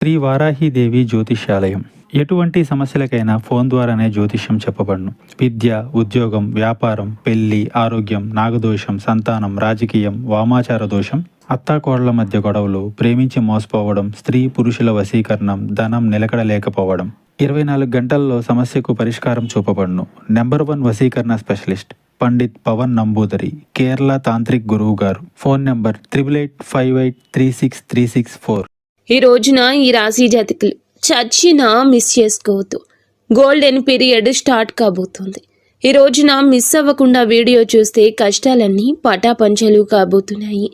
శ్రీ వారాహిదేవి జ్యోతిష్యాలయం. ఎటువంటి సమస్యలకైనా ఫోన్ ద్వారానే జ్యోతిష్యం చెప్పబడును. విద్య, ఉద్యోగం, వ్యాపారం, పెళ్లి, ఆరోగ్యం, నాగదోషం, సంతానం, రాజకీయం, వామాచార దోషం, అత్తాకోడళ్ల మధ్య గొడవలు, ప్రేమించి మోసపోవడం, స్త్రీ పురుషుల వశీకరణం, ధనం నిలకడ లేకపోవడం, 24 గంటల్లో సమస్యకు పరిష్కారం చూపబడును. నెంబర్ 1 వశీకరణ స్పెషలిస్ట్ పండిత్ పవన్ నంబూదరి, కేరళ తాంత్రిక్ గురువు గారు. Phone number 8858363634. ఈ రోజున ఈ రాశి జాతకులు చచ్చినా మిస్ చేసుకోవద్దు. గోల్డెన్ పీరియడ్ స్టార్ట్ కాబోతుంది. ఈ రోజున మిస్ అవ్వకుండా వీడియో చూస్తే కష్టాలన్నీ పటాపంచలు కాబోతున్నాయి.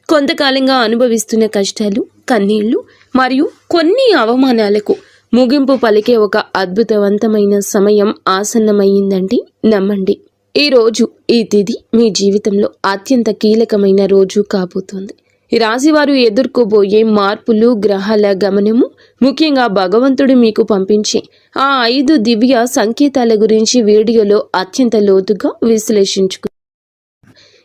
కొంతకాలంగా అనుభవిస్తున్న కష్టాలు, కన్నీళ్లు మరియు కొన్ని అవమానాలకు ముగింపు పలికే ఒక అద్భుతవంతమైన సమయం ఆసన్నమయ్యిందండి. నమ్మండి. ఈ రోజు, ఈ తిథి మీ జీవితంలో అత్యంత కీలకమైన రోజు కాబోతోంది. ఈ రాశివారు ఎదుర్కోబోయే మార్పులు, గ్రహాల గమనము, ముఖ్యంగా భగవంతుడు మీకు పంపించే ఆ 5 దివ్య సంకేతాల గురించి వీడియోలో అత్యంత లోతుగా విశ్లేషించుకున్నారు.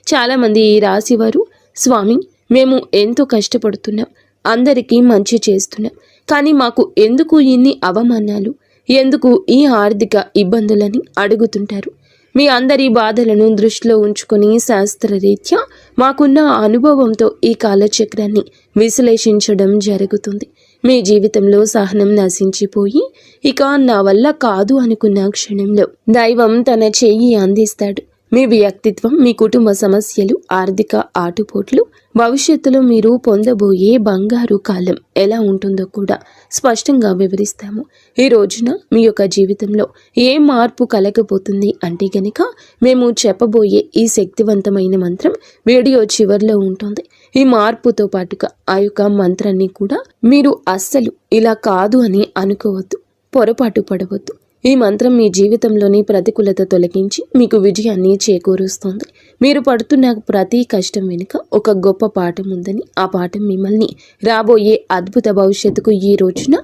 చాలామంది ఈ రాశివారు, స్వామి, మేము ఎంతో కష్టపడుతున్నాం, అందరికీ మంచి చేస్తున్నాం, కానీ మాకు ఎందుకు ఇన్ని అవమానాలు, ఎందుకు ఈ ఆర్థిక ఇబ్బందులని అడుగుతుంటారు. మీ అందరి బాధలను దృష్టిలో ఉంచుకొని శాస్త్రరీత్యా మాకున్న అనుభవంతో ఈ కాలచక్రాన్ని విశ్లేషించడం జరుగుతుంది. మీ జీవితంలో సహనం నశించిపోయి ఇక నా వల్ల కాదు అనుకున్న క్షణంలో దైవం తన చెయ్యి అందిస్తాడు. మీ వ్యక్తిత్వం, మీ కుటుంబ సమస్యలు, ఆర్థిక ఆటుపోట్లు, భవిష్యత్తులో మీరు పొందబోయే బంగారు కాలం ఎలా ఉంటుందో కూడా స్పష్టంగా వివరిస్తాము. ఈ రోజున మీ యొక్క జీవితంలో ఏ మార్పు కలగబోతుంది అంటే గనక మేము చెప్పబోయే ఈ శక్తివంతమైన మంత్రం వీడియో చివరిలో ఉంటుంది. ఈ మార్పుతో పాటుగా ఆ యొక్క మంత్రాన్ని కూడా మీరు అస్సలు ఇలా కాదు అని అనుకోవద్దు, పొరపాటు పడవద్దు. ఈ మంత్రం మీ జీవితంలోని ప్రతికూలత తొలగించి మీకు విజయాన్ని చేకూరుస్తుంది. మీరు పడుతున్న ప్రతి కష్టం వెనుక ఒక గొప్ప పాఠం ఉందని, ఆ పాఠం మిమ్మల్ని రాబోయే అద్భుత భవిష్యత్తుకు ఈ రోజున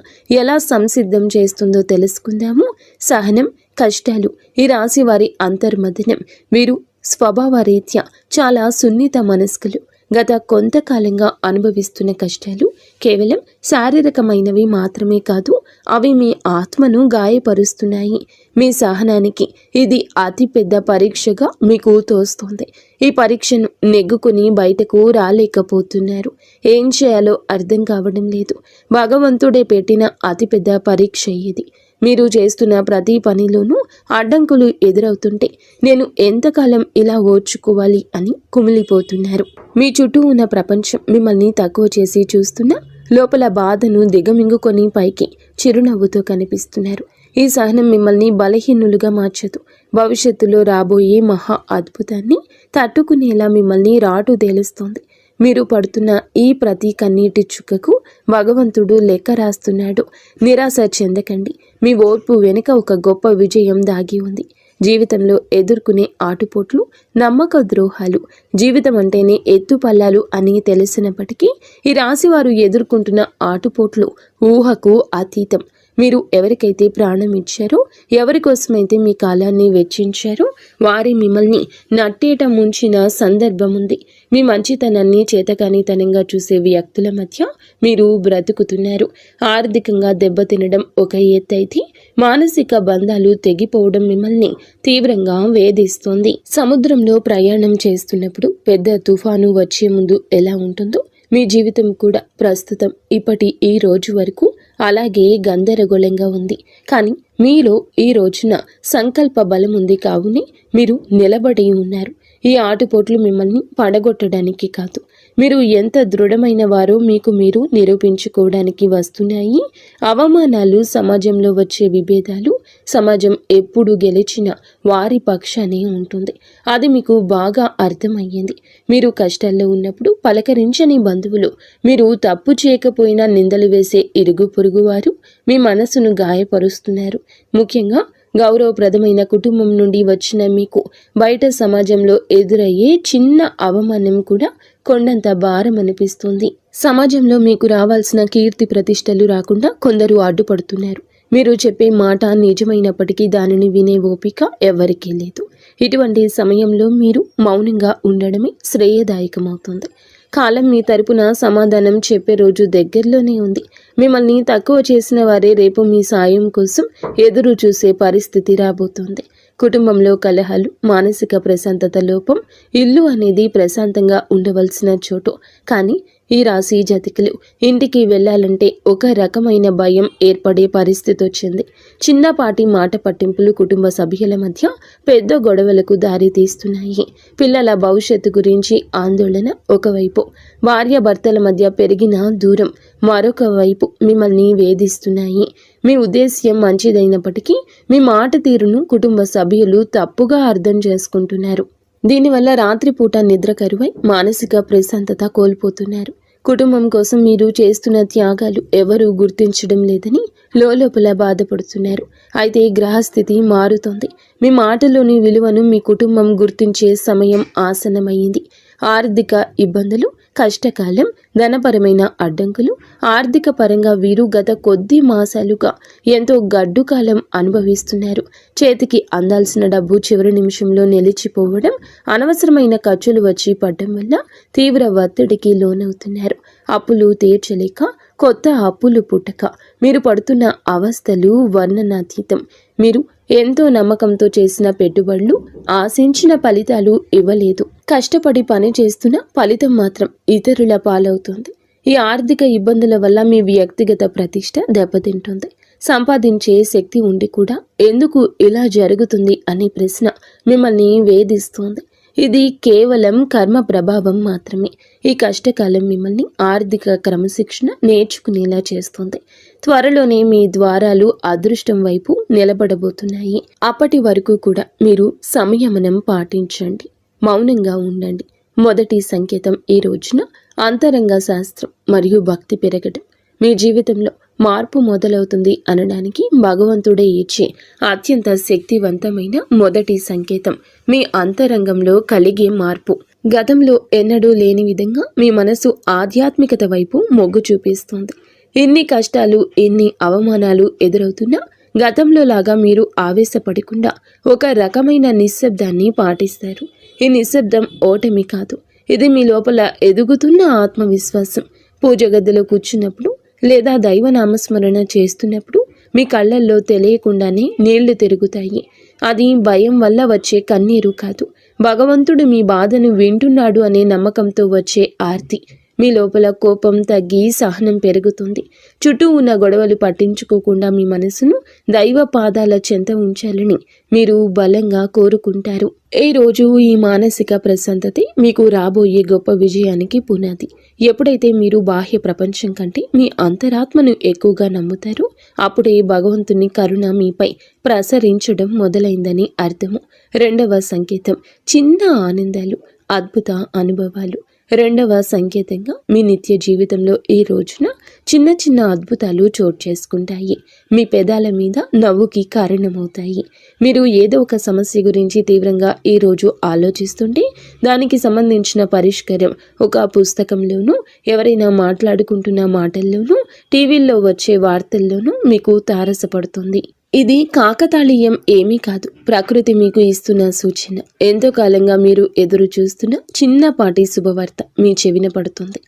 ఎలా సంసిద్ధం చేస్తుందో తెలుసుకుందాము. సహనం, కష్టాలు ఈ రాశి వారి అంతర్మథనం. వీరు స్వభావరీత్యా చాలా సున్నిత మనస్కులు. గత కొంతకాలంగా అనుభవిస్తున్న కష్టాలు కేవలం శారీరకమైనవి మాత్రమే కాదు, అవి మీ ఆత్మను గాయపరుస్తున్నాయి. మీ సహనానికి ఇది అతిపెద్ద పరీక్షగా మీకు తోస్తుంది. ఈ పరీక్షను నెగ్గుకుని బయటకు రాలేకపోతున్నారు. ఏం చేయాలో అర్థం కావడం లేదు. భగవంతుడే పెట్టిన అతిపెద్ద పరీక్ష ఇది. మీరు చేస్తున్న ప్రతి పనిలోనూ అడ్డంకులు ఎదురవుతుంటే నేను ఎంతకాలం ఇలా ఓర్చుకోవాలి అని కుమిలిపోతున్నారు. మీ చుట్టూ ఉన్న ప్రపంచం మిమ్మల్ని తక్కువ చేసి చూస్తున్నా లోపల బాధను దిగమింగుకొని పైకి చిరునవ్వుతో కనిపిస్తున్నారు. ఈ సహనం మిమ్మల్ని బలహీనులుగా మార్చదు. భవిష్యత్తులో రాబోయే మహా అద్భుతాన్ని తట్టుకునేలా మిమ్మల్ని రాటు తేలుస్తోంది. మీరు పడుతున్న ఈ ప్రతి కన్నీటి చుక్కకు భగవంతుడు లెక్క రాస్తున్నాడు. నిరాశ చెందకండి. మీ ఓర్పు వెనుక ఒక గొప్ప విజయం దాగి ఉంది. జీవితంలో ఎదుర్కొనే ఆటుపోట్లు, నమ్మక ద్రోహాలు, జీవితం అంటేనే ఎత్తుపల్లాలు అని తెలిసినప్పటికీ ఈ రాశివారు ఎదుర్కొంటున్న ఆటుపోట్లు ఊహకు అతీతం. మీరు ఎవరికైతే ప్రాణం ఇచ్చారో, ఎవరికోసమైతే మీ కాలాన్ని వెచ్చించారో వారి మిమ్మల్ని నట్టేట ముంచిన సందర్భం ఉంది. మీ మంచితనాన్ని చేతకానితనంగా చూసే వ్యక్తుల మధ్య మీరు బ్రతుకుతున్నారు. ఆర్థికంగా దెబ్బతినడం ఒక ఎత్తైతే మానసిక బంధాలు తెగిపోవడం మిమ్మల్ని తీవ్రంగా వేధిస్తోంది. సముద్రంలో ప్రయాణం చేస్తున్నప్పుడు పెద్ద తుఫాను వచ్చే ముందు ఎలా ఉంటుందో మీ జీవితం కూడా ప్రస్తుతం ఇప్పటి ఈ రోజు వరకు అలాగే గందరగోళంగా ఉంది. కానీ మీలో ఈ రోజున సంకల్ప బలం ఉంది. కావునే మీరు నిలబడి ఉన్నారు. ఈ ఆటుపోట్లు మిమ్మల్ని పడగొట్టడానికి కాదు, మీరు ఎంత దృఢమైన వారో మీకు మీరు నిరూపించుకోవడానికి వస్తున్నాయి. అవమానాలు, సమాజంలో వచ్చే విభేదాలు, సమాజం ఎప్పుడు గెలిచిన వారి పక్షానే ఉంటుంది. అది మీకు బాగా అర్థమయ్యింది. మీరు కష్టాల్లో ఉన్నప్పుడు పలకరించని బంధువులు, మీరు తప్పు చేయకపోయినా నిందలు వేసే ఇరుగు పొరుగు వారు మీ మనసును గాయపరుస్తున్నారు. ముఖ్యంగా గౌరవప్రదమైన కుటుంబం నుండి వచ్చిన మీకు బయట సమాజంలో ఎదురయ్యే చిన్న అవమానం కూడా కొండంత భారం అనిపిస్తుంది. సమాజంలో మీకు రావాల్సిన కీర్తి ప్రతిష్టలు రాకుండా కొందరు అడ్డుపడుతున్నారు. మీరు చెప్పే మాట నిజమైనప్పటికీ దానిని వినే ఓపిక ఎవరికీ లేదు. ఇటువంటి సమయంలో మీరు మౌనంగా ఉండడమే శ్రేయదాయకమవుతుంది. కాలం మీ తరపున సమాధానం చెప్పే రోజు దగ్గరలోనే ఉంది. మిమ్మల్ని తక్కువ చేసిన వారే రేపు మీ సాయం కోసం ఎదురు చూసే పరిస్థితి రాబోతోంది. కుటుంబంలో కలహాలు, మానసిక ప్రశాంతత లోపం, ఇల్లు అనేది ప్రశాంతంగా ఉండవలసిన చోటు. కానీ ఈ రాశి జాతకులు ఇంటికి వెళ్ళాలంటే ఒక రకమైన భయం ఏర్పడే పరిస్థితి వచ్చింది. చిన్నపాటి మాట పట్టింపులు కుటుంబ సభ్యుల మధ్య పెద్ద గొడవలకు దారి తీస్తున్నాయి. పిల్లల భవిష్యత్తు గురించి ఆందోళన ఒకవైపు, భార్యాభర్తల మధ్య పెరిగిన దూరం మరొక వైపు మిమ్మల్ని వేధిస్తున్నాయి. మీ ఉద్దేశ్యం మంచిదైనప్పటికీ మీ మాట తీరును కుటుంబ సభ్యులు తప్పుగా అర్థం చేసుకుంటున్నారు. దీనివల్ల రాత్రిపూట నిద్ర కరువై మానసిక ప్రశాంతత కోల్పోతున్నారు. కుటుంబం కోసం మీరు చేస్తున్న త్యాగాలు ఎవరూ గుర్తించడం లేదని లోపల బాధపడుతున్నారు. అయితే గ్రహస్థితి మారుతోంది. మీ మాటలోని విలువను మీ కుటుంబం గుర్తించే సమయం ఆసన్నమైంది. ఆర్థిక ఇబ్బందులు, కష్టకాలం, ధనపరమైన అడ్డంకులు, ఆర్థిక పరంగా వీరు గత కొద్ది మాసాలుగా ఎంతో గడ్డు కాలం అనుభవిస్తున్నారు. చేతికి అందాల్సిన డబ్బు చివరి నిమిషంలో నిలిచిపోవడం, అనవసరమైన ఖర్చులు వచ్చి పడడం వల్ల తీవ్ర ఒత్తిడికి లోనవుతున్నారు. అప్పులు తీర్చలేక కొత్త అప్పులు పుట్టక మీరు పడుతున్న అవస్థలు వర్ణనాతీతం. మీరు ఎంతో నమ్మకంతో చేసిన పెట్టుబడులు ఆశించిన ఫలితాలు ఇవ్వలేదు. కష్టపడి పని చేస్తున్న ఫలితం మాత్రం ఇతరుల పాలవుతుంది. ఈ ఆర్థిక ఇబ్బందుల వల్ల మీ వ్యక్తిగత ప్రతిష్ట దెబ్బతింటుంది. సంపాదించే శక్తి ఉండి కూడా ఎందుకు ఇలా జరుగుతుంది అనే ప్రశ్న మిమ్మల్ని వేధిస్తోంది. ఇది కేవలం కర్మ ప్రభావం మాత్రమే. ఈ కష్టకాలం మిమ్మల్ని ఆర్థిక క్రమశిక్షణ నేర్చుకునేలా చేస్తుంది. త్వరలోనే మీ ద్వారాలు అదృష్టం వైపు నిలబడబోతున్నాయి. అప్పటి వరకు కూడా మీరు సంయమనం పాటించండి, మౌనంగా ఉండండి. మొదటి సంకేతం ఈ రోజున అంతరంగ శాస్త్రం మరియు భక్తి పెరగడం. మీ జీవితంలో మార్పు మొదలవుతుంది అనడానికి భగవంతుడే ఇచ్చే అత్యంత శక్తివంతమైన మొదటి సంకేతం మీ అంతరంగంలో కలిగే మార్పు. గతంలో ఎన్నడూ లేని విధంగా మీ మనసు ఆధ్యాత్మికత వైపు మొగ్గు చూపిస్తుంది. ఎన్ని కష్టాలు, ఎన్ని అవమానాలు ఎదురవుతున్నా గతంలో లాగా మీరు ఆవేశపడకుండా ఒక రకమైన నిశ్శబ్దాన్ని పాటిస్తారు. ఈ నిశ్శబ్దం ఓటమి కాదు, ఇది మీ లోపల ఎదుగుతున్న ఆత్మవిశ్వాసం. పూజ గదిలో కూర్చున్నప్పుడు లేదా దైవ నామస్మరణ చేస్తున్నప్పుడు మీ కళ్ళల్లో తెలియకుండానే నీళ్లు తిరుగుతాయి. అది భయం వల్ల వచ్చే కన్నీరు కాదు, భగవంతుడు మీ బాధను వింటున్నాడు అనే నమ్మకంతో వచ్చే ఆర్తి. మీ లోపల కోపం తగ్గి సహనం పెరుగుతుంది. చుట్టూ ఉన్న గొడవలు పట్టించుకోకుండా మీ మనసును దైవ పాదాల చెంత ఉంచాలని మీరు బలంగా కోరుకుంటారు. ఈ రోజు ఈ మానసిక ప్రశాంతతే మీకు రాబోయే గొప్ప విజయానికి పునాది. ఎప్పుడైతే మీరు బాహ్య ప్రపంచం కంటే మీ అంతరాత్మను ఎక్కువగా నమ్ముతారో అప్పుడే భగవంతుని కరుణ మీపై ప్రసరించడం మొదలైందని అర్థము. రెండవ సంకేతం చిన్న ఆనందాలు, అద్భుత అనుభవాలు. రెండవ సంకేతంగా మీ నిత్య జీవితంలో ఈ రోజున చిన్న చిన్న అద్భుతాలు చోటు చేసుకుంటాయి. మీ పెదాల మీద నవ్వుకి కారణమవుతాయి. మీరు ఏదో ఒక సమస్య గురించి తీవ్రంగా ఈ రోజు ఆలోచిస్తుంటే దానికి సంబంధించిన పరిష్కారం ఒక పుస్తకంలోనూ, ఎవరైనా మాట్లాడుకుంటున్న మాటల్లోనూ, టీవీల్లో వచ్చే వార్తల్లోనూ మీకు తారసపడుతుంది. ఇది కాకతాళీయం ఏమీ కాదు, ప్రకృతి మీకు ఇస్తున్న సూచన. ఎంతో కాలంగా మీరు ఎదురు చూస్తున్న చిన్నపాటి శుభవార్త మీ చెవిన పడుతుంది.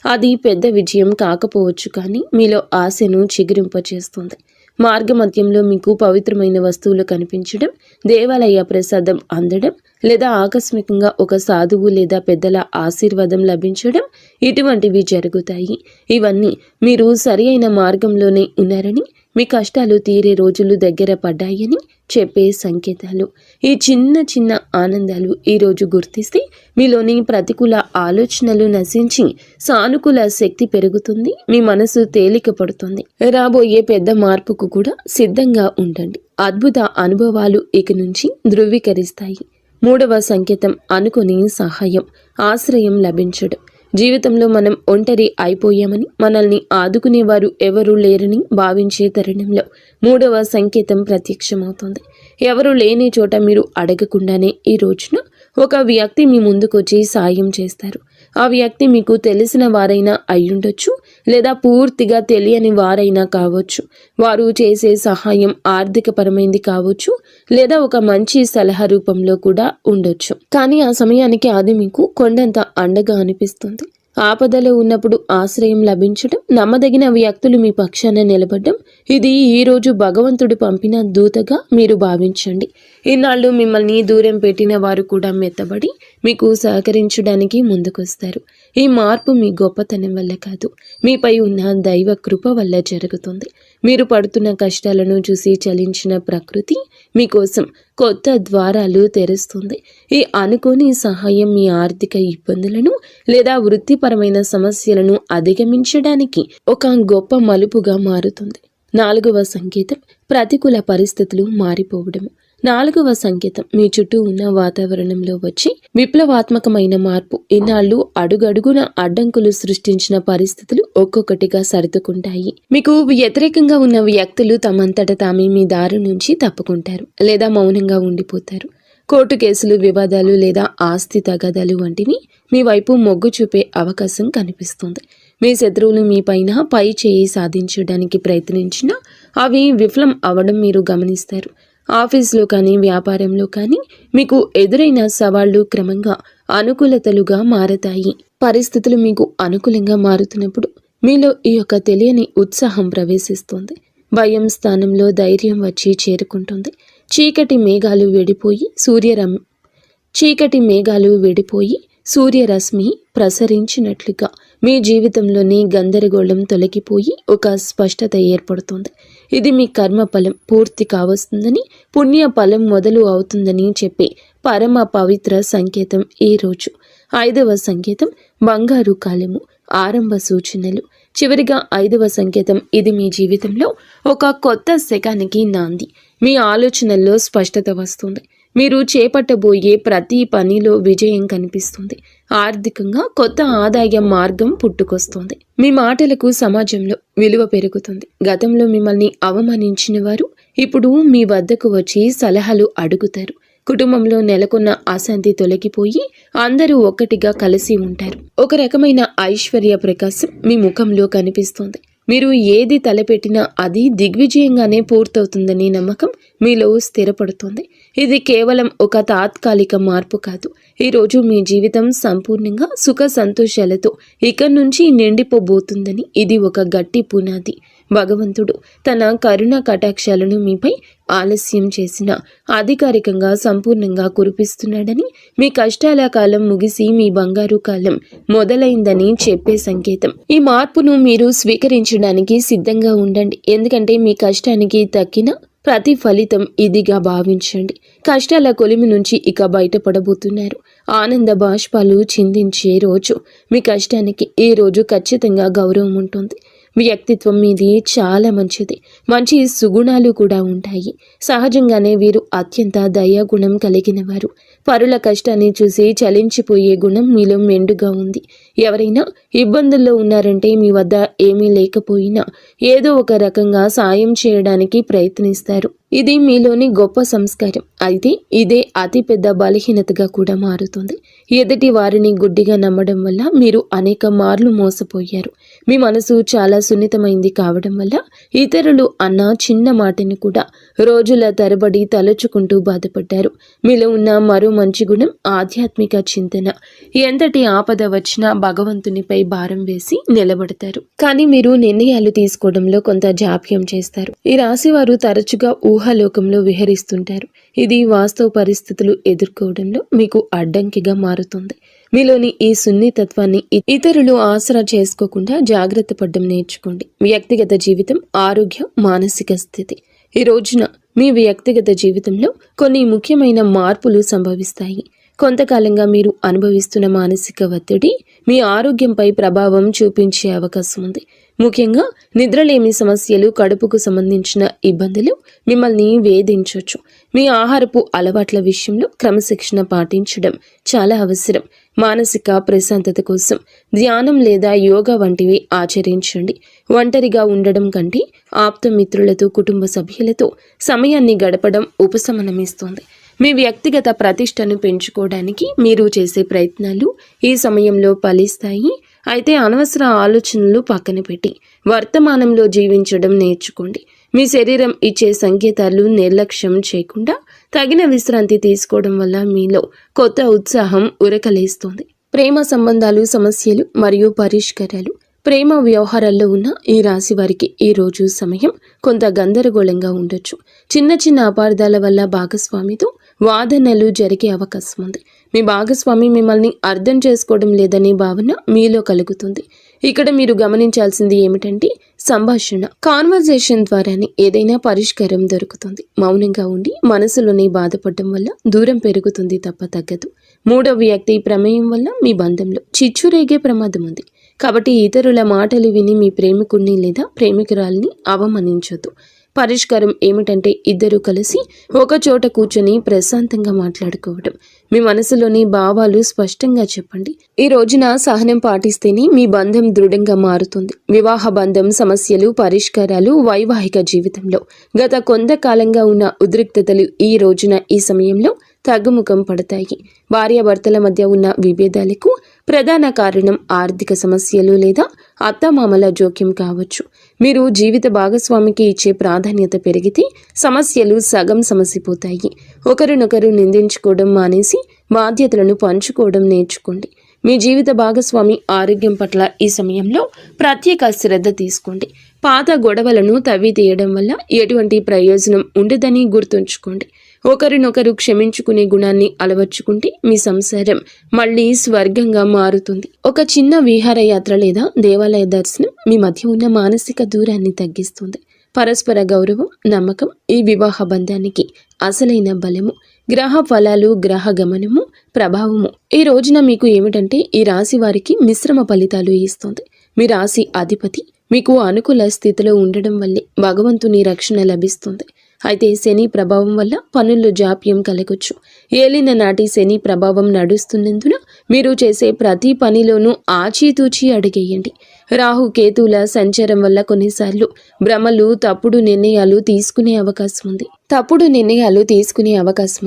అది పెద్ద విజయం కాకపోవచ్చు, కానీ మీలో ఆశను చిగురింపచేస్తుంది. మార్గమధ్యంలో మీకు పవిత్రమైన వస్తువులు కనిపించడం, దేవాలయ ప్రసాదం అందడం, లేదా ఆకస్మికంగా ఒక సాధువు లేదా పెద్దల ఆశీర్వాదం లభించడం, ఇటువంటివి జరుగుతాయి. ఇవన్నీ మీరు సరి అయిన మార్గంలోనే ఉన్నారని, మీ కష్టాలు తీరే రోజులు దగ్గర పడ్డాయని చెప్పే సంకేతాలు. ఈ చిన్న చిన్న ఆనందాలు ఈరోజు గుర్తిస్తే మీలోని ప్రతికూల ఆలోచనలు నశించి సానుకూల శక్తి పెరుగుతుంది. మీ మనసు తేలిక పడుతుంది. రాబోయే పెద్ద మార్పుకు కూడా సిద్ధంగా ఉండండి. అద్భుత అనుభవాలు ఇక నుంచి ధృవీకరిస్తాయి. మూడవ సంకేతం అనుకుని సహాయం, ఆశ్రయం లభించడం. జీవితంలో మనం ఒంటరి అయిపోయామని, మనల్ని ఆదుకునేవారు ఎవరూ లేరని భావించే తరుణంలో మూడవ సంకేతం ప్రత్యక్షమవుతుంది. ఎవరు లేని చోట మీరు అడగకుండానే ఈ రోజున ఒక వ్యక్తి మీ ముందుకొచ్చి సాయం చేస్తారు. ఆ వ్యక్తి మీకు తెలిసిన వారైనా అయ్యుండొచ్చు, లేదా పూర్తిగా తెలియని వారైనా కావచ్చు. వారు చేసే సహాయం ఆర్థికపరమైంది కావచ్చు, లేదా ఒక మంచి సలహా రూపంలో కూడా ఉండొచ్చు. కానీ ఆ సమయానికి అది మీకు కొండంత అండగా అనిపిస్తుంది. ఆపదలో ఉన్నప్పుడు ఆశ్రయం లభించడం, నమ్మదగిన వ్యక్తులు మీ పక్షాన నిలబడడం, ఇది ఈ రోజు భగవంతుడు పంపిన దూతగా మీరు భావించండి. ఇన్నాళ్ళు మిమ్మల్ని దూరం పెట్టిన వారు కూడా మెత్తబడి మీకు సహకరించడానికి ముందుకొస్తారు. ఈ మార్పు మీ గొప్పతనం వల్ల కాదు, మీపై ఉన్న దైవ కృప వల్ల జరుగుతుంది. మీరు పడుతున్న కష్టాలను చూసి చలించిన ప్రకృతి మీకోసం కొత్త ద్వారాలు తెరుస్తుంది. ఈ అనుకోని సహాయం మీ ఆర్థిక ఇబ్బందులను లేదా వృత్తిపరమైన సమస్యలను అధిగమించడానికి ఒక గొప్ప మలుపుగా మారుతుంది. 4వ సంకేతం ప్రతికూల పరిస్థితులు మారిపోవడము. 4వ సంకేతం మీ చుట్టూ ఉన్న వాతావరణంలో వచ్చి విప్లవాత్మకమైన మార్పు. ఇన్నాళ్ళు అడుగడుగున అడ్డంకులు సృష్టించిన పరిస్థితులు ఒక్కొక్కటిగా సర్దుకుంటాయి. మీకు వ్యతిరేకంగా ఉన్న వ్యక్తులు తమంతట తామే మీ దారి నుంచి తప్పుకుంటారు లేదా మౌనంగా ఉండిపోతారు. కోర్టు కేసులు, వివాదాలు లేదా ఆస్తి తగాదాలు వంటివి మీ వైపు మొగ్గు చూపే అవకాశం కనిపిస్తుంది. మీ శత్రువులు మీ పైన పై చేయి సాధించడానికి ప్రయత్నించినా అవి విఫలం అవ్వడం మీరు గమనిస్తారు. ఆఫీస్లో కానీ వ్యాపారంలో కానీ మీకు ఎదురైన సవాళ్లు క్రమంగా అనుకూలతలుగా మారతాయి. పరిస్థితులు మీకు అనుకూలంగా మారుతున్నప్పుడు మీలో ఈ యొక్క తెలియని ఉత్సాహం ప్రవేశిస్తుంది. భయం స్థానంలో ధైర్యం వచ్చి చేరుకుంటుంది. చీకటి మేఘాలు వెడిపోయి సూర్యరశ్మి ప్రసరించినట్లుగా మీ జీవితంలోని గందరగోళం తొలగిపోయి ఒక స్పష్టత ఏర్పడుతుంది. ఇది మీ కర్మ ఫలం పూర్తి కావస్తుందని, పుణ్య ఫలం మొదలు అవుతుందని చెప్పే పరమ పవిత్ర సంకేతం ఈ రోజు. 5వ సంకేతం బంగారు కాలము, ఆరంభ సూచనలు. చివరిగా 5వ సంకేతం, ఇది మీ జీవితంలో ఒక కొత్త శకానికి నాంది. మీ ఆలోచనల్లో స్పష్టత వస్తుంది. మీరు చేపట్టబోయే ప్రతి పనిలో విజయం కనిపిస్తుంది. ఆర్థికంగా కొత్త ఆదాయ మార్గం పుట్టుకొస్తుంది. మీ మాటలకు సమాజంలో విలువ పెరుగుతుంది. గతంలో మిమ్మల్ని అవమానించిన వారు ఇప్పుడు మీ వద్దకు వచ్చి సలహాలు అడుగుతారు. కుటుంబంలో నెలకొన్న అశాంతి తొలగిపోయి అందరూ ఒక్కటిగా కలిసి ఉంటారు. ఒక రకమైన ఐశ్వర్య ప్రకాశం మీ ముఖంలో కనిపిస్తుంది. మీరు ఏది తలపెట్టినా అది దిగ్విజయంగానే పూర్తవుతుందనే నమ్మకం మీలో స్థిరపడుతుంది. ఇది కేవలం ఒక తాత్కాలిక మార్పు కాదు. ఈరోజు మీ జీవితం సంపూర్ణంగా సుఖ సంతోషాలతో ఇక్కడి నుంచి నిండిపోబోతుందని ఇది ఒక గట్టి పునాది. భగవంతుడు తన కరుణ కటాక్షాలను మీపై ఆలస్యం చేసిన అధికారికంగా సంపూర్ణంగా కురిపిస్తున్నాడని, మీ కష్టాల కాలం ముగిసి మీ బంగారు కాలం మొదలైందని చెప్పే సంకేతం. ఈ మార్పును మీరు స్వీకరించడానికి సిద్ధంగా ఉండండి. ఎందుకంటే మీ కష్టానికి తక్కిన ప్రతి ఫలితం ఇదిగా భావించండి. కష్టాల కొలిమి నుంచి ఇక బయటపడబోతున్నారు. ఆనంద బాష్పాలు చిందించే రోజు. మీ కష్టానికి ఈ రోజు ఖచ్చితంగా గౌరవం ఉంటుంది. వ్యక్తిత్వం మీది చాలా మంచిది. మంచి సుగుణాలు కూడా ఉంటాయి. సహజంగానే వీరు అత్యంత దయాగుణం కలిగిన వారు. పరుల కష్టాన్ని చూసి చలించిపోయే గుణం మీలో మెండుగా ఉంది. ఎవరైనా ఇబ్బందుల్లో ఉన్నారంటే మీ వద్ద ఏమీ లేకపోయినా ఏదో ఒక రకంగా సాయం చేయడానికి ప్రయత్నిస్తారు. ఇది మీలోని గొప్ప సంస్కారం. అయితే ఇదే అతిపెద్ద బలహీనతగా కూడా మారుతుంది. ఎదుటి వారిని గుడ్డిగా నమ్మడం వల్ల మీరు అనేక మార్లు మోసపోయారు. మీ మనసు చాలా సున్నితమైంది కావడం వల్ల ఇతరులు అన్న చిన్న మాటను కూడా రోజుల తరబడి తలుచుకుంటూ బాధపడ్డారు. మీలో ఉన్న మరో మంచి గుణం ఆధ్యాత్మిక చింతన. ఎంతటి ఆపద వచ్చినా భగవంతునిపై భారం వేసి నిలబడతారు. కానీ మీరు నిర్ణయాలు తీసుకోవడంలో కొంత జాప్యం చేస్తారు. ఈ రాశి వారు తరచుగా ఊహాలోకంలో విహరిస్తుంటారు. ఇది వాస్తవ పరిస్థితులు ఎదుర్కోవడంలో మీకు అడ్డంకిగా మారుతుంది. మీలోని ఈ సున్నితత్వాన్ని ఇతరులు ఆసరా చేసుకోకుండా జాగ్రత్త పడడం నేర్చుకోండి. వ్యక్తిగత జీవితం, ఆరోగ్యం, మానసిక స్థితి. ఈ రోజున మీ వ్యక్తిగత జీవితంలో కొన్ని ముఖ్యమైన మార్పులు సంభవిస్తాయి. కొంతకాలంగా మీరు అనుభవిస్తున్న మానసిక ఒత్తిడి మీ ఆరోగ్యంపై ప్రభావం చూపించే అవకాశం ఉంది. ముఖ్యంగా నిద్రలేమి సమస్యలు, కడుపుకు సంబంధించిన ఇబ్బందులు మిమ్మల్ని వేధించవచ్చు. మీ ఆహారపు అలవాట్ల విషయంలో క్రమశిక్షణ పాటించడం చాలా అవసరం. మానసిక ప్రశాంతత కోసం ధ్యానం లేదా యోగా వంటివి ఆచరించండి. ఒంటరిగా ఉండడం కంటే ఆప్తమిత్రులతో, కుటుంబ సభ్యులతో సమయాన్ని గడపడం ఉపశమనమిస్తుంది. మీ వ్యక్తిగత ప్రతిష్టను పెంచుకోవడానికి మీరు చేసే ప్రయత్నాలు ఈ సమయంలో ఫలిస్తాయి. అయితే అనవసర ఆలోచనలు పక్కన పెట్టి వర్తమానంలో జీవించడం నేర్చుకోండి. మీ శరీరం ఇచ్చే సంకేతాలు నిర్లక్ష్యం చేయకుండా తగిన విశ్రాంతి తీసుకోవడం వల్ల మీలో కొత్త ఉత్సాహం ఉరకలేస్తుంది. ప్రేమ సంబంధాలు, సమస్యలు మరియు పరిష్కారాలు. ప్రేమ వ్యవహారాల్లో ఉన్న ఈ రాశి వారికి ఈ రోజు సమయం కొంత గందరగోళంగా ఉండొచ్చు. చిన్న చిన్న అపార్థాల వల్ల భాగస్వామితో వాదనలు జరిగే అవకాశం ఉంది. మీ భాగస్వామి మిమ్మల్ని అర్థం చేసుకోవడం లేదనే భావన మీలో కలుగుతుంది. ఇక్కడ మీరు గమనించాల్సింది ఏమిటంటే సంభాషణ, కాన్వర్జేషన్ ద్వారానే ఏదైనా పరిష్కారం దొరుకుతుంది. మౌనంగా ఉండి మనసులోనే బాధపడడం వల్ల దూరం పెరుగుతుంది తప్ప తగ్గదు. మూడవ వ్యక్తి ప్రమేయం వల్ల మీ బంధంలో చిచ్చు రేగే ప్రమాదం ఉంది. కాబట్టి ఇతరుల మాటలు విని మీ ప్రేమికుడిని లేదా ప్రేమికురాల్ని అవమానించొద్దు. పరిష్కారం ఏమిటంటే ఇద్దరు కలిసి ఒక చోట కూర్చొని ప్రశాంతంగా మాట్లాడుకోవడం. మీ మనసులోని భావాలు స్పష్టంగా చెప్పండి. ఈ రోజున సహనం పాటిస్తేనే మీ బంధం దృఢంగా మారుతుంది. వివాహ బంధం సమస్యలు, పరిష్కారాలు, వైవాహిక జీవితంలో గత కొంతకాలంగా ఉన్న ఉద్రిక్తతలు ఈ రోజున ఈ సమయంలో తగ్గుముఖం పడతాయి. భార్యాభర్తల మధ్య ఉన్న విభేదాలకు ప్రధాన కారణం ఆర్థిక సమస్యలు లేదా అత్తమామల జోక్యం కావచ్చు. మీరు జీవిత భాగస్వామికి ఇచ్చే ప్రాధాన్యత పెరిగితే సమస్యలు సగం సమసిపోతాయి. ఒకరినొకరు నిందించుకోవడం మానేసి బాధ్యతలను పంచుకోవడం నేర్చుకోండి. మీ జీవిత భాగస్వామి ఆరోగ్యం పట్ల ఈ సమయంలో ప్రత్యేక శ్రద్ధ తీసుకోండి. పాత గొడవలను తవ్వి తీయడం వల్ల ఎటువంటి ప్రయోజనం ఉండదని గుర్తుంచుకోండి. ఒకరినొకరు క్షమించుకునే గుణాన్ని అలవర్చుకుంటే మీ సంసారం మళ్ళీ స్వర్గంగా మారుతుంది. ఒక చిన్న విహారయాత్ర లేదా దేవాలయ దర్శనం మీ మధ్య ఉన్న మానసిక దూరాన్ని తగ్గిస్తుంది. పరస్పర గౌరవం, నమ్మకం ఈ వివాహ బంధానికి అసలైన బలము. గ్రహ ఫలాలు, గ్రహ గమనము, ప్రభావము ఈ రోజున మీకు ఏమిటంటే ఈ రాశి వారికి మిశ్రమ ఫలితాలు ఇస్తుంది. మీ రాశి అధిపతి మీకు అనుకూల స్థితిలో ఉండడం వల్లే భగవంతుని రక్షణ లభిస్తుంది. అయితే శని ప్రభావం వల్ల పనుల్లో జాప్యం కలగొచ్చు. ఏలిన నాటి శని ప్రభావం నడుస్తున్నందున మీరు చేసే ప్రతి పనిలోనూ ఆచితూచి అడిగేయండి. రాహు కేతువుల సంచారం వల్ల కొన్నిసార్లు భ్రమలు, తప్పుడు నిర్ణయాలు తీసుకునే అవకాశం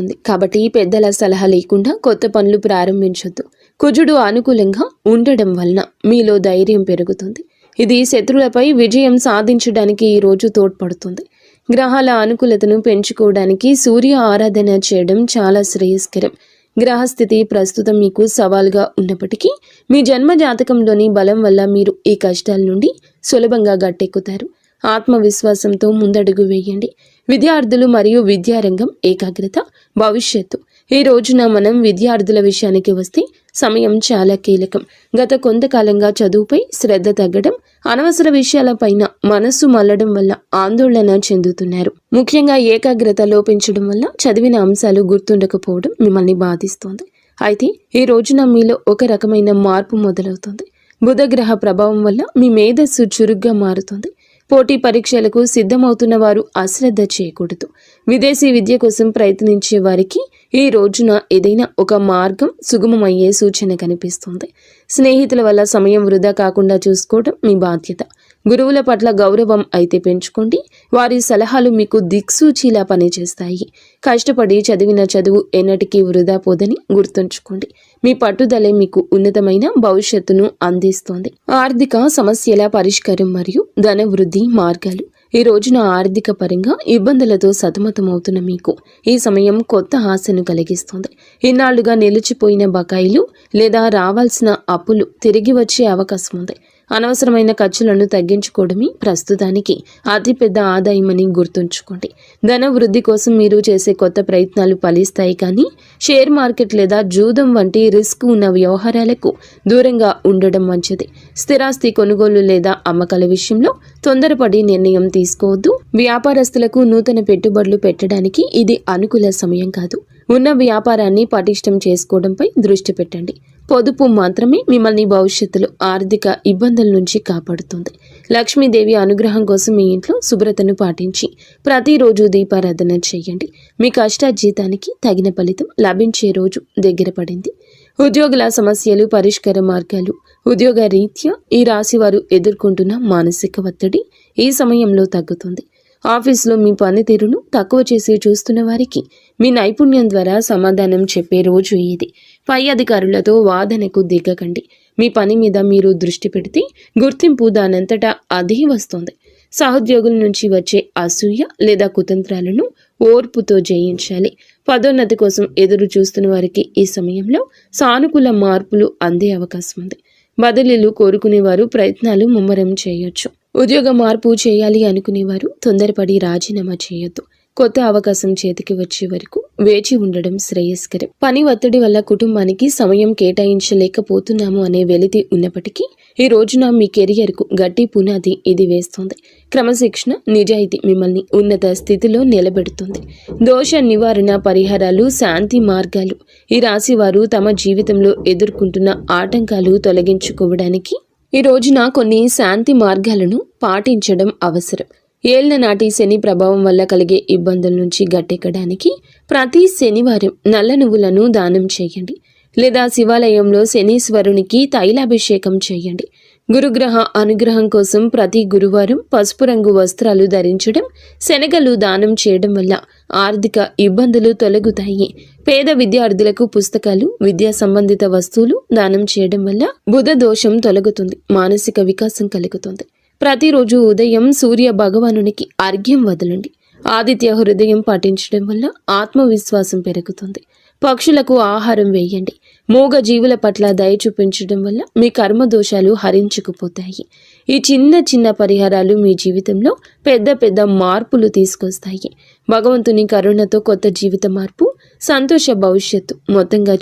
ఉంది. కాబట్టి పెద్దల సలహా లేకుండా కొత్త పనులు ప్రారంభించొద్దు. కుజుడు అనుకూలంగా ఉండడం వలన మీలో ధైర్యం పెరుగుతుంది. ఇది శత్రువులపై విజయం సాధించడానికి ఈ రోజు తోడ్పడుతుంది. గ్రహాల అనుకూలతను పెంచుకోవడానికి సూర్య ఆరాధన చేయడం చాలా శ్రేయస్కరం. గ్రహస్థితి ప్రస్తుతం మీకు సవాల్గా ఉన్నప్పటికీ మీ జన్మ జాతకంలోని బలం వల్ల మీరు ఈ కష్టాల నుండి సులభంగా గట్టెక్కుతారు. ఆత్మవిశ్వాసంతో ముందడుగు వేయండి. విద్యార్థులు మరియు విద్యారంగం ఏకాగ్రత, భవిష్యత్తు ఈ రోజున మనం విద్యార్థుల విషయానికి వస్తే సమయం చాలా కీలకం. గత కొంతకాలంగా చదువుపై శ్రద్ధ తగ్గడం, అనవసర విషయాలపైన మనస్సు మళ్లడం వల్ల ఆందోళన చెందుతున్నారు. ముఖ్యంగా ఏకాగ్రత లోపించడం వల్ల చదివిన అంశాలు గుర్తుండకపోవడం మిమ్మల్ని బాధిస్తోంది. అయితే ఈ రోజున మీలో ఒక రకమైన మార్పు మొదలవుతుంది. బుధగ్రహ ప్రభావం వల్ల మీ మేధస్సు చురుగ్గా మారుతుంది. పోటీ పరీక్షలకు సిద్ధమవుతున్న వారు అశ్రద్ధ చేయకూడదు. విదేశీ విద్య కోసం ప్రయత్నించే వారికి ఈ రోజున ఏదైనా ఒక మార్గం సుగమమయ్యే సూచన కనిపిస్తుంది. స్నేహితుల వల్ల సమయం వృధా కాకుండా చూసుకోవడం మీ బాధ్యత. గురువుల పట్ల గౌరవం అయితే పెంచుకోండి. వారి సలహాలు మీకు దిక్సూచిలా పనిచేస్తాయి. కష్టపడి చదివిన చదువు ఎన్నటికీ వృధా పోదని గుర్తుంచుకోండి. మీ పట్టుదలే మీకు ఉన్నతమైన భవిష్యత్తును అందిస్తోంది. ఆర్థిక సమస్యల పరిష్కారం మరియు ధన వృద్ధి మార్గాలు ఈ రోజున ఆర్థిక పరంగా ఇబ్బందులతో సతమతమవుతున్న మీకు ఈ సమయం కొత్త ఆశను కలిగిస్తుంది. ఇన్నాళ్లుగా నిలిచిపోయిన బకాయిలు లేదా రావాల్సిన అప్పులు తిరిగి వచ్చే అవకాశం ఉంది. అనవసరమైన ఖర్చులను తగ్గించుకోవడమే ప్రస్తుతానికి అతిపెద్ద ఆదాయమని గుర్తుంచుకోండి. ధన వృద్ధి కోసం మీరు చేసే కొత్త ప్రయత్నాలు ఫలిస్తాయి, కానీ షేర్ మార్కెట్ లేదా జూదం వంటి రిస్క్ ఉన్న వ్యవహారాలకు దూరంగా ఉండడం మంచిది. స్థిరాస్తి కొనుగోలు లేదా అమ్మకాల విషయంలో తొందరపడి నిర్ణయం తీసుకోవద్దు. వ్యాపారస్తులకు నూతన పెట్టుబడులు పెట్టడానికి ఇది అనుకూల సమయం కాదు. ఉన్న వ్యాపారాన్ని పటిష్టం చేసుకోవడంపై దృష్టి పెట్టండి. పొదుపు మాత్రమే మిమ్మల్ని భవిష్యత్తులో ఆర్థిక ఇబ్బందుల నుంచి కాపాడుతుంది. లక్ష్మీదేవి అనుగ్రహం కోసం మీ ఇంట్లో శుభ్రతను పాటించి ప్రతిరోజు దీపారాధన చేయండి. మీ కష్టార్జితానికి తగిన ఫలితం లభించే రోజు దగ్గర పడింది. ఉద్యోగుల సమస్యలు, పరిష్కార మార్గాలు. ఉద్యోగ రీత్యా ఈ రాశివారు ఎదుర్కొంటున్న మానసిక ఒత్తిడి ఈ సమయంలో తగ్గుతుంది. ఆఫీసులో మీ పనితీరును తక్కువ చేసి చూస్తున్న వారికి మీ నైపుణ్యం ద్వారా సమాధానం చెప్పే రోజు ఇది. పై అధికారులతో వాదనకు దిగకండి. మీ పని మీద మీరు దృష్టి పెడితే గుర్తింపు దానంతటా అదే వస్తుంది. సహోద్యోగుల నుంచి వచ్చే అసూయ లేదా కుతంత్రాలను ఓర్పుతో జయించాలి. పదోన్నతి కోసం ఎదురు చూస్తున్న వారికి ఈ సమయంలో సానుకూల మార్పులు అందే అవకాశం ఉంది. బదిలీలు కోరుకునేవారు ప్రయత్నాలు ముమ్మరం చేయొచ్చు. ఉద్యోగ మార్పు చేయాలి అనుకునేవారు తొందరపడి రాజీనామా చేయొద్దు. కొత్త అవకాశం చేతికి వచ్చే వరకు వేచి ఉండడం శ్రేయస్కరం. పని ఒత్తిడి వల్ల కుటుంబానికి సమయం కేటాయించలేకపోతున్నాము అనే వెలితి ఉన్నప్పటికీ ఈ రోజున మీ కెరియర్కు గట్టి పునాది ఇది వేస్తుంది. క్రమశిక్షణ, నిజాయితీ మిమ్మల్ని ఉన్నత స్థితిలో నిలబెడుతుంది. దోష నివారణ పరిహారాలు, శాంతి మార్గాలు. ఈ రాశి వారు తమ జీవితంలో ఎదుర్కొంటున్న ఆటంకాలు తొలగించుకోవడానికి ఈ రోజున కొన్ని శాంతి మార్గాలను పాటించడం అవసరం. ఏళ్ల నాటి శని ప్రభావం వల్ల కలిగే ఇబ్బందుల నుంచి గట్టెక్కడానికి ప్రతి శనివారం నల్ల నువ్వులను దానం చేయండి, లేదా శివాలయంలో శనీశ్వరునికి తైలాభిషేకం చేయండి. గురుగ్రహ అనుగ్రహం కోసం ప్రతి గురువారం పసుపు రంగు వస్త్రాలు ధరించడం, శనగలు దానం చేయడం వల్ల ఆర్థిక ఇబ్బందులు తొలగుతాయి. పేద విద్యార్థులకు పుస్తకాలు, విద్యా సంబంధిత వస్తువులు దానం చేయడం వల్ల బుధ దోషం తొలగుతుంది, మానసిక వికాసం కలుగుతుంది. ప్రతిరోజు ఉదయం సూర్య భగవానునికి అర్ఘ్యం వదలండి. ఆదిత్య హృదయం పాటించడం వల్ల ఆత్మవిశ్వాసం పెరుగుతుంది. పక్షులకు ఆహారం వేయండి. మూగ జీవుల పట్ల దయ చూపించడం వల్ల మీ కర్మ దోషాలు హరించుకుపోతాయి. ఈ చిన్న చిన్న పరిహారాలు మీ జీవితంలో పెద్ద పెద్ద మార్పులు తీసుకొస్తాయి. భగవంతుని కరుణతో కొత్త జీవిత మార్పు, సంతోష భవిష్యత్తు. మొత్తంగా